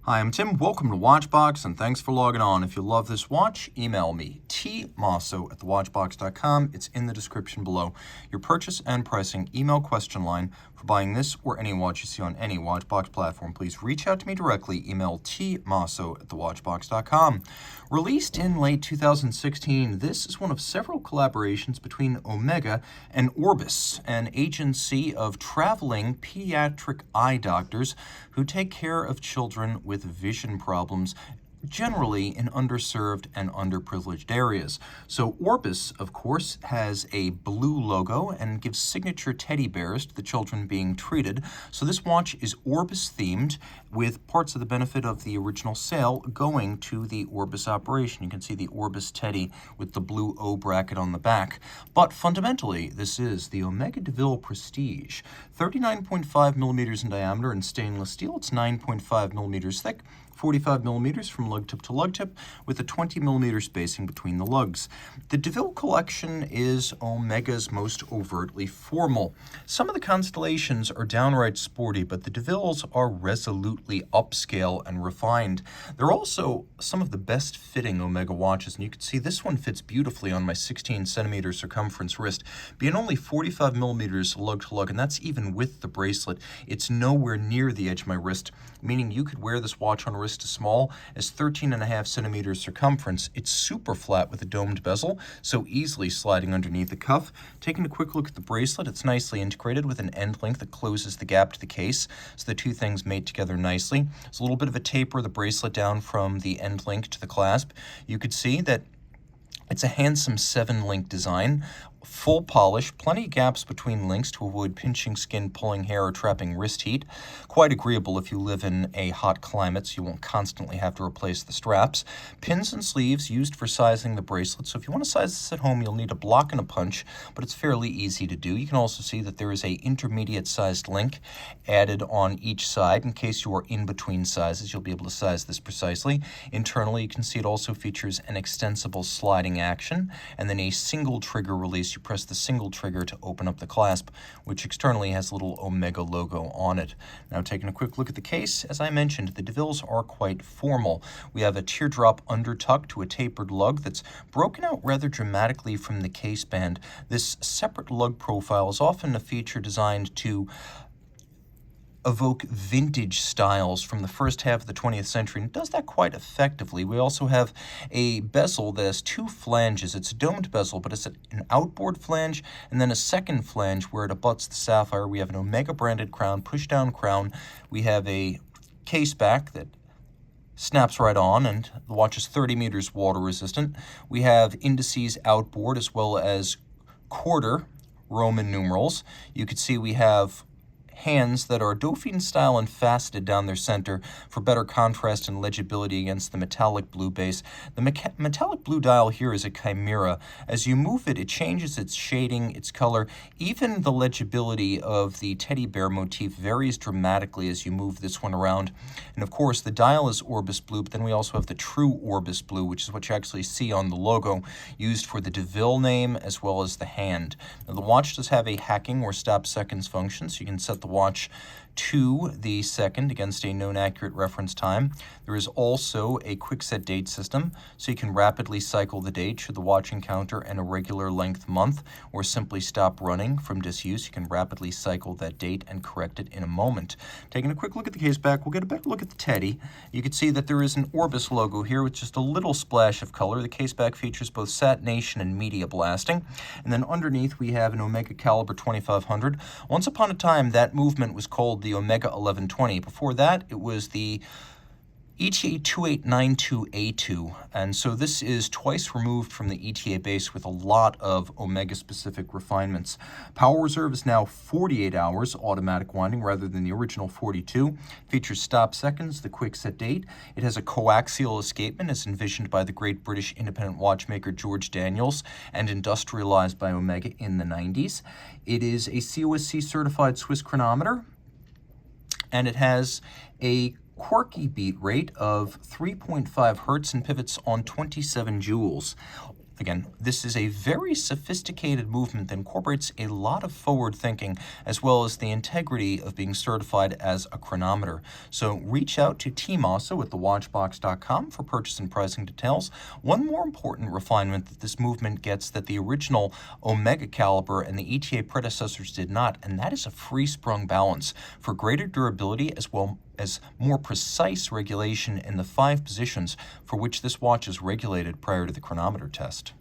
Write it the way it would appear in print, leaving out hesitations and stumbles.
Hi, I'm Tim. Welcome to Watchbox, and thanks for logging on. If you love this watch, email me, tmosso@thewatchbox.com. It's in the description below. Your purchase and pricing email question line for buying this or any watch you see on any Watchbox platform. Please reach out to me directly. Email tmosso@thewatchbox.com. Released in late 2016, this is one of several collaborations between Omega and Orbis, an agency of traveling pediatric eye doctors who take care of children with vision problems, generally in underserved and underprivileged areas. So Orbis, of course, has a blue logo and gives signature teddy bears to the children being treated. So this watch is Orbis themed, with parts of the benefit of the original sale going to the Orbis operation. You can see the Orbis teddy with the blue O bracket on the back. But fundamentally, this is the Omega de Ville Prestige. 39.5 millimeters in diameter in stainless steel. It's 9.5 millimeters thick. 45 millimeters from lug tip to lug tip, with a 20 millimeter spacing between the lugs. The de Ville collection is Omega's most overtly formal. Some of the constellations are downright sporty, but the de Villes are resolutely upscale and refined. They're also some of the best fitting Omega watches, and you can see this one fits beautifully on my 16 centimeter circumference wrist. Being only 45 millimeters lug to lug, and that's even with the bracelet, it's nowhere near the edge of my wrist, meaning you could wear this watch on a wrist as small as 13.5 centimeters circumference. It's super flat with a domed bezel, so easily sliding underneath the cuff. Taking a quick look at the bracelet, it's nicely integrated with an end link that closes the gap to the case, so the two things mate together nicely. There's a little bit of a taper of the bracelet down from the end link to the clasp. You could see that it's a handsome 7-link design, full polish, plenty of gaps between links to avoid pinching skin, pulling hair, or trapping wrist heat. Quite agreeable if you live in a hot climate, so you won't constantly have to replace the straps. Pins and sleeves used for sizing the bracelet, so if you want to size this at home, you'll need a block and a punch, but it's fairly easy to do. You can also see that there is a intermediate sized link added on each side. In case you are in between sizes, you'll be able to size this precisely. Internally, you can see it also features an extensible sliding action, and then a single trigger release. You press the single trigger to open up the clasp, which externally has a little Omega logo on it. Now, taking a quick look at the case, as I mentioned, the de Villes are quite formal. We have a teardrop undertuck to a tapered lug that's broken out rather dramatically from the case band. This separate lug profile is often a feature designed to evoke vintage styles from the first half of the 20th century, and it does that quite effectively. We also have a bezel that has two flanges. It's a domed bezel, but it's an outboard flange and then a second flange where it abuts the sapphire. We have an Omega branded crown, push-down crown. We have a case back that snaps right on, and the watch is 30 meters water resistant. We have indices outboard as well as quarter Roman numerals. You can see we have hands that are Dauphine style and faceted down their center for better contrast and legibility against the metallic blue base. The metallic blue dial here is a chimera. As you move it, it changes its shading, its color. Even the legibility of the teddy bear motif varies dramatically as you move this one around. And of course, the dial is Orbis blue, but then we also have the true Orbis blue, which is what you actually see on the logo, used for the de Ville name as well as the hand. Now, the watch does have a hacking or stop seconds function, so you can set the watch to the second against a known accurate reference time. There is also a quick set date system, so you can rapidly cycle the date should the watch encounter an irregular length month or simply stop running from disuse. You can rapidly cycle that date and correct it in a moment. Taking a quick look at the case back, we'll get a better look at the teddy. You can see that there is an Orbis logo here with just a little splash of color. The case back features both satination and media blasting. And then underneath we have an Omega caliber 2500. Once upon a time, that movement was called the Omega 1120. Before that, it was the ETA 2892A2, and so this is twice removed from the ETA base with a lot of Omega-specific refinements. Power reserve is now 48 hours automatic winding rather than the original 42. Features stop seconds, the quick set date. It has a coaxial escapement as envisioned by the great British independent watchmaker George Daniels and industrialized by Omega in the 90s. It is a COSC certified Swiss chronometer, and it has a quirky beat rate of 3.5 hertz and pivots on 27 joules. Again, this is a very sophisticated movement that incorporates a lot of forward thinking as well as the integrity of being certified as a chronometer. So reach out to Team Mosso at thewatchbox.com for purchase and pricing details. One more important refinement that this movement gets that the original Omega caliper and the ETA predecessors did not, and that is a free sprung balance for greater durability as well as more precise regulation in the 5 positions for which this watch is regulated prior to the chronometer test.